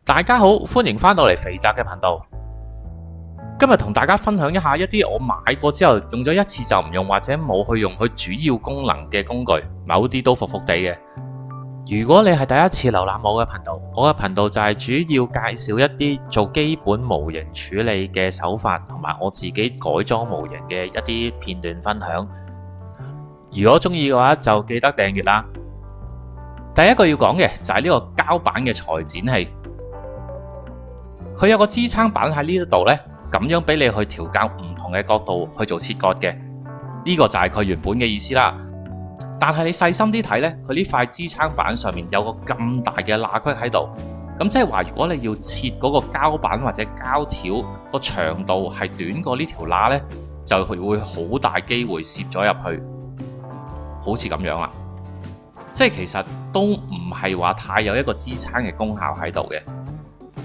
大家好，歡迎返到嚟肥宅嘅頻道。今日同大家分享一下一啲我買過之後用咗一次就唔用或者冇去用佢主要功能嘅工具，某啲都服服地嘅。如果你係第一次瀏覽我嘅頻道，我嘅頻道就係主要介紹一啲做基本模型處理嘅手法，同埋我自己改裝模型嘅一啲片段分享。如果中意嘅話，就記得訂閱啦。第一個要講嘅就係呢個膠板嘅裁剪器。佢有個支撐板喺呢度呢，咁樣俾你去調校唔同嘅角度去做切割嘅，呢個就係佢原本嘅意思啦。但係你細心啲睇呢，佢呢塊支撐板上面有個咁大嘅罅隙喺度，咁即係話如果你要切嗰個膠板或者膠條個長度係短過呢條罅呢，就會好大機會攝咗入去，好似咁樣啦。即係其實都唔係話太有一個支撐嘅功效喺度嘅。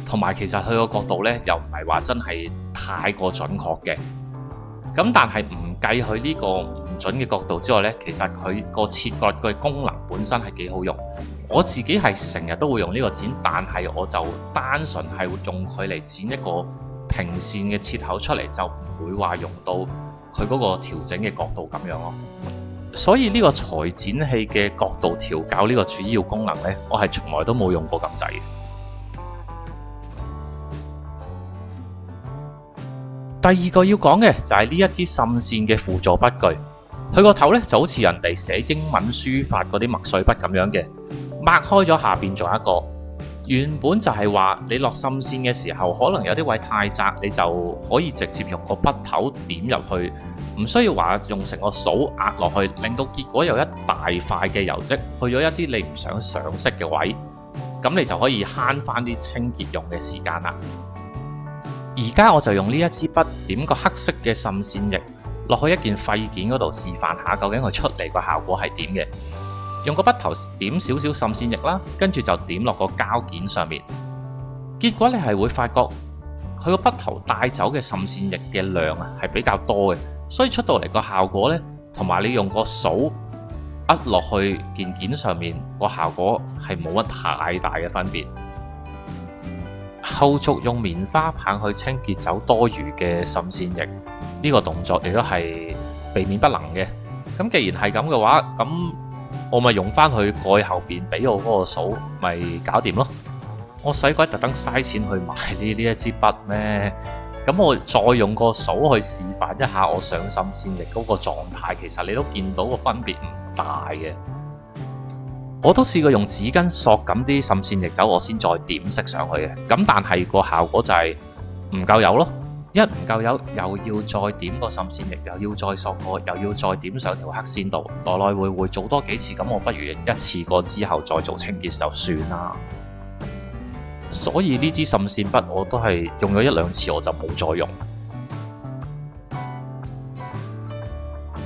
同埋其實佢個角度呢，又唔係話真係太過準確嘅。咁但係唔計佢呢個唔準嘅角度之外呢，其實佢個切割嘅功能本身係幾好用。我自己係成日都會用呢個剪，但係我就單純係會用佢嚟剪一個平線嘅切口出嚟，就唔會話用到佢嗰個調整嘅角度咁樣咯。所以呢個裁剪器嘅角度調校呢個主要功能呢，我係從來都冇用過咁滯。第二個要講嘅就係呢一支滲線嘅輔助筆具，佢個頭呢就好似人哋寫英文書法嗰啲墨水筆咁樣嘅，擘開咗下邊仲有一個。原本就係話你落滲線嘅時候，可能有啲位太窄，你就可以直接用個筆頭點入去，唔需要話用成個掃壓落去，令到結果有一大塊嘅油漬去咗一啲你唔想上色嘅位，咁你就可以慳翻啲清潔用嘅時間啦。而家我就用呢一支筆點個黑色嘅滲線液落去一件廢件嗰度示範下，究竟佢出嚟個效果係點嘅。用個筆頭點少少滲線液啦，跟住就點落個膠件上面。結果你係會發覺佢個筆頭帶走嘅滲線液嘅量係比較多嘅，所以出到嚟個效果呢，同埋你用個掃壓落去件上面個效果係冇乜太大嘅分別。後續用棉花棒去清潔走多餘嘅滲線液，呢個動作亦都係避免不能嘅。咁既然係咁嘅話，咁我咪用翻佢蓋後邊俾我嗰個掃，咪搞掂咯。我使鬼特登嘥錢去買呢一支筆咩？咁我再用個掃去示範一下我上滲線液嗰個狀態，其實你都見到個分別唔大嘅。我都試過用紙巾索緊啲滲線液走，我先再點色上去嘅。咁但係個效果就係唔夠油咯。一唔夠油，又要再點個滲線液，又要再索過，又要再點上條黑線度，來來回回做多幾次。咁我不如一次過之後再做清潔就算啦。所以呢支滲線筆我都係用咗一兩次，我就冇再用。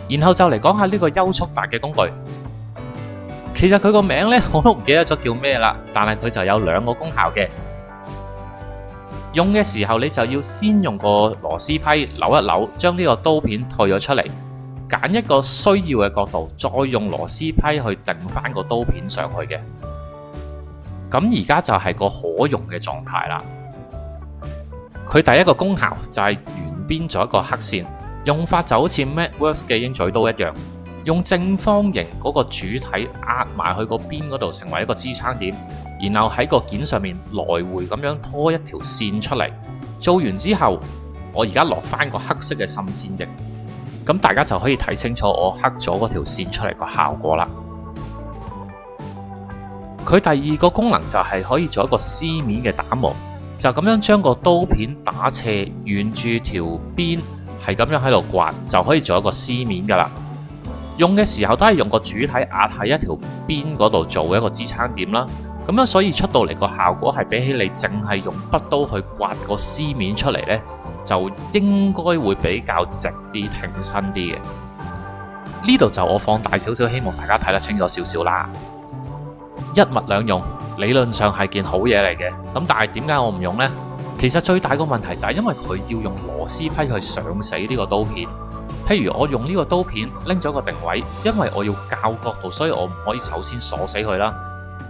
然後就嚟講下呢個優速達嘅工具。其實佢個名呢，我都唔記得咗叫咩啦，但係佢就有兩個功效嘅。用嘅時候你就要先用個螺絲批扭一扭，將呢個刀片退咗出嚟，揀一個需要嘅角度，再用螺絲批去定翻個刀片上去嘅。咁而家就係個可用嘅狀態啦。佢第一個功效就係圓邊做一個黑線，用法就好似 MathWorks 嘅鷹嘴刀一樣。用正方形嗰個主體壓埋去個邊嗰度，成為一個支撐點，然後喺個件上面來回咁樣拖一條線出嚟。做完之後，我而家落翻個黑色嘅滲線液，咁大家就可以睇清楚我黑咗嗰條線出嚟個效果啦。佢第二個功能就係可以做一個絲面嘅打磨，就咁樣將個刀片打斜，沿住條邊係咁樣喺度刮，就可以做一個絲面噶啦。用嘅時候都係用個主體壓喺一條邊嗰度做一個支撐點啦，咁樣所以出到嚟個效果係比起你淨係用筆刀去刮個絲面出嚟呢，就應該會比較直啲、挺身啲嘅。呢度就我放大少少，希望大家睇得清楚少少啦。一物兩用，理論上係件好嘢嚟嘅，咁但係點解我唔用呢？其實最大個問題就係因為佢要用螺絲批去上死呢個刀片。譬如我用呢個刀片拎咗個定位，因為我要校角度，所以我唔可以首先鎖死佢啦。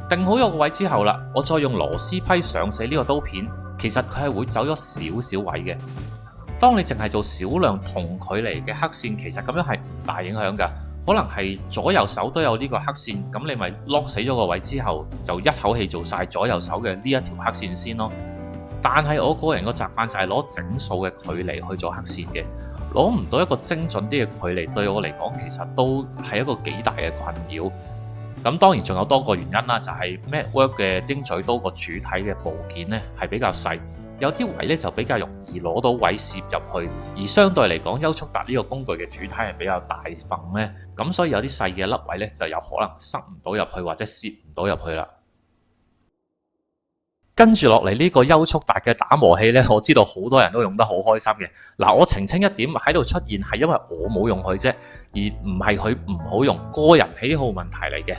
定好咗個位之後啦，我再用螺絲批上死呢個刀片，其實佢係會走咗少少位嘅。當你淨係做少量同距離嘅黑線，其實咁樣係唔大影響㗎。可能係左右手都有呢個黑線，咁你咪 lock 死咗個位之後，就一口氣做晒左右手嘅呢一條黑線先咯。但係我個人個習慣就係攞整數嘅距離去做黑線嘅，攞唔到一個精準啲嘅距離，對我嚟講其實都係一個幾大嘅困擾。咁當然仲有多個原因啦，就係 MacWork 嘅鷹嘴刀個主體嘅部件呢係比較細。有啲位咧就比較容易攞到位攝入去，而相對嚟講，優速達呢個工具嘅主體係比較大份咧，咁所以有啲細嘅粒位咧就有可能塞唔到入去或者攝唔到入去啦。跟住落嚟呢個優速達嘅打磨器咧，我知道好多人都用得好開心嘅。嗱，我澄清一點喺度出現係因為我冇用佢啫，而唔係佢唔好用，個人喜好問題嚟嘅。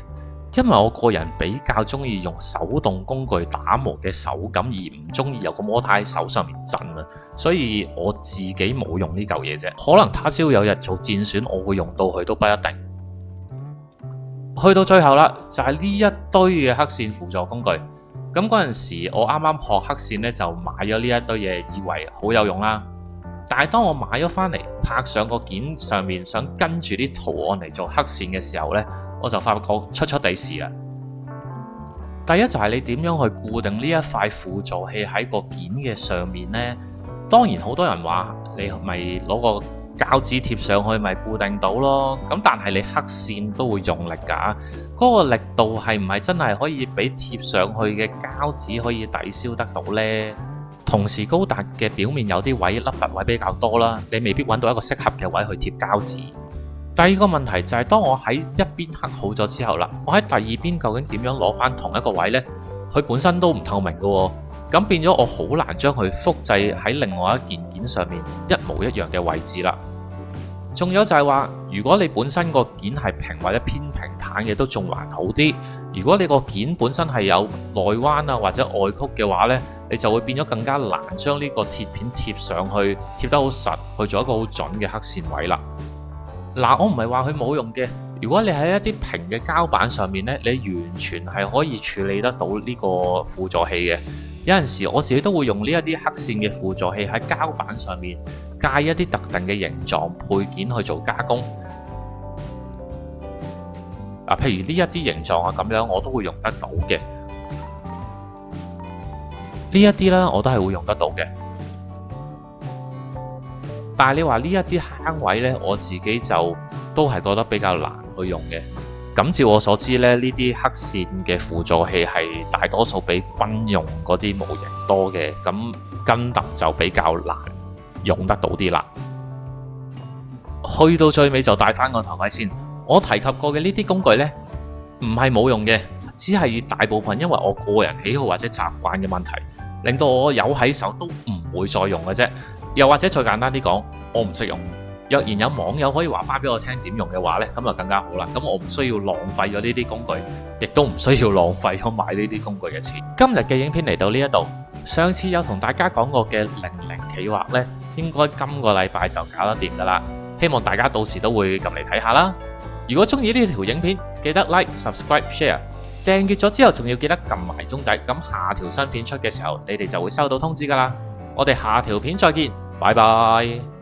因為我個人比較中意用手動工具打磨嘅手感，而唔中意有個摩打喺手上面震啊，所以我自己冇用呢嚿嘢啫。可能他朝有日做戰選，我會用到佢都不一定。去到最後啦，就係呢一堆嘅黑線輔助工具。咁嗰陣時我啱啱學黑線呢，就買咗呢一堆嘢，以為好有用啦。但係當我買咗翻嚟拍上個件上面，想跟住啲圖案嚟做黑線嘅時候呢，我就發覺出地事啦。第一就係你點樣去固定呢一塊輔助器喺個件嘅上面呢？當然好多人話你咪攞個膠紙貼上去咪固定到咯。咁但係你黑線都會用力㗎，嗰個力度係唔係真係可以比貼上去嘅膠紙可以抵消得到呢？同時高達嘅表面有啲位凹凸位比較多啦，你未必揾到一個適合嘅位去貼膠紙。第二個問題就係當我喺一邊刻好咗之後啦，我喺第二邊究竟點樣攞翻同一個位呢？佢本身都唔透明嘅喎，咁變咗我好難將佢複製喺另外一件件上面一模一樣嘅位置啦。仲有就係話，如果你本身個件係平或者偏平坦嘅都仲還好啲，如果你個件本身係有內彎啊或者外曲嘅話呢，你就會變咗更加難將呢個鐵片貼上去，貼得好實，去做一個好準嘅黑線位啦。嗱，我唔係話佢冇用嘅。如果你喺一啲平嘅膠板上面呢，你完全係可以處理得到呢個輔助器嘅。有陣時我自己都會用呢一啲黑線嘅輔助器喺膠板上面介一啲特定嘅形狀配件去做加工。譬如呢一啲形狀啊咁樣，我都會用得到嘅。呢一啲呢，我都係會用得到嘅。但係你話呢一啲坑位呢，我自己就都係覺得比較難去用嘅。咁照我所知呢，呢啲黑線嘅輔助器係大多數比軍用嗰啲模型多嘅，咁跟特就比較難用得到啲啦。去到最尾就戴翻個頭盔先。我提及過嘅呢啲工具呢，唔係冇用嘅，只係大部分因為我個人喜好或者習慣嘅問題，令到我有喺手都唔會再用嘅啫。又或者再簡單啲講，我唔識用。若然有網友可以話翻俾我聽點用嘅話呢，咁就更加好啦。咁我唔需要浪費咗呢啲工具，亦都唔需要浪費咗買呢啲工具嘅錢。今日嘅影片嚟到呢一度，上次有同大家講過嘅00企劃呢，應該今個禮拜就搞得掂噶啦。希望大家到時都會撳嚟睇下啦。如果中意呢條影片，記得 Like、Subscribe、Share。訂閱咗之後，仲要記得撳埋鐘仔，咁下條新片出嘅時候，你哋就會收到通知噶啦。我哋下條片再見，拜拜。